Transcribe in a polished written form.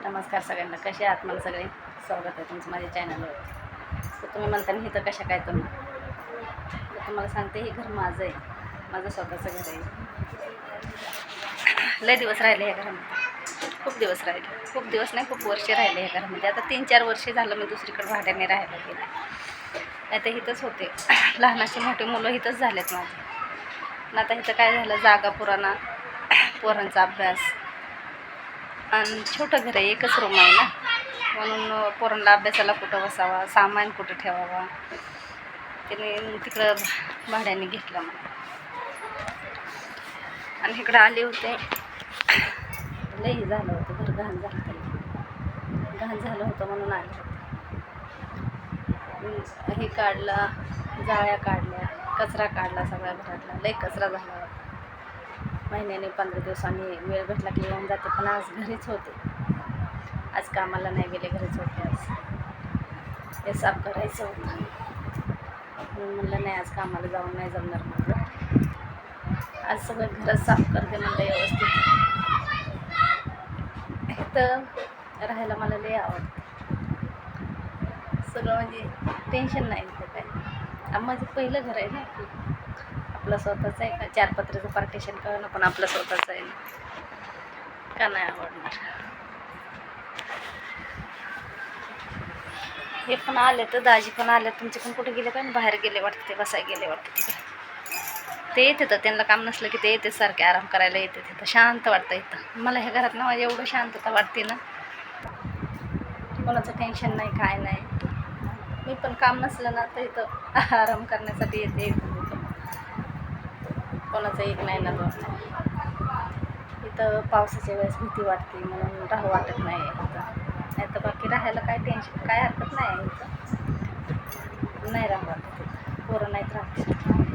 नमस्कार सगळ्यांना. कसे आहात? मला सगळे स्वागत आहे तुमचं माझ्या चॅनलवर. तर तुम्ही म्हणता ना इथं कशा काय तुम्ही, तर तुम्हाला सांगते हे घर माझं आहे, माझं स्वतःचं घर आहे. लय दिवस राहिले ह्या घरामध्ये, खूप दिवस राहिले, खूप दिवस नाही खूप वर्ष राहिले ह्या घरामध्ये. आता 3-4 वर्ष झालं मी दुसरीकडे भाड्याने राहायला गेले. नाही तर इथंच होते. लहानाची मोठी मुलं इथंच झालेत माझे. आणि आता इथं काय झालं, जागा पुराणा, पोरांचा अभ्यास आणि छोटं घर आहे, एकच रूम आहे ना, म्हणून पोरांना अभ्यासाला कुठं बसावा, सामान कुठं ठेवावा, त्याने तिकडं भाड्याने घेतलं मला. आणि इकडं आले होते, लई झालं होतं, घर घाण झालं होतं, घाण झालं होतं म्हणून आले होते. हे काढला, जाळ्या काढल्या, कचरा काढला, सगळ्या घरातला लई कचरा झाला होता. महिन्याने 15 दिवसांनी वेळ भेटला की येऊन जाते, पण आज घरीच होते, आज कामाला नाही गेले, घरीच होते. आज हे साफ करायचं होतं म्हणून म्हणलं नाही आज कामाला जाऊन नाही जमणार माझं, आज सगळं घरच साफ करते म्हणलं व्यवस्थित. इथं राहायला मला लई आवडतं, सगळं म्हणजे टेन्शन नाही इथं काय. माझं पहिलं घर आहे ना, आपलं स्वतःचं आहे. का 4 पत्र्याचं पार्टिशन करणं पण आपलं स्वतःचं आहे ना, का नाही आवडणार. हे पण आले तर दाजी पण आले, तुमचे पण कुठे गेले काय, बाहेर गेले वाटते, बसाय गेले वाटते तिकडे. ते येते तर त्यांना काम नसलं की ते येते, सारखे आराम करायला येते तिथं, शांत वाटतं इथं मला. ह्या घरात ना माझ्या एवढं शांतता वाटते ना, कोणाचं टेन्शन नाही, काय नाही. मी पण काम नसलं ना तर इथं आराम करण्यासाठी येते इथं. कोणाचं एक नाही ना दोन नाही. इथं पावसाच्या वेळेस भीती वाटते म्हणून राहू वाटत नाही इथं. नाही तर बाकी राहायला काय टेन्शन, काय हरकत नाही आहे इथं, नाही राहू वाटत इथं. पोरं नाहीत राहत.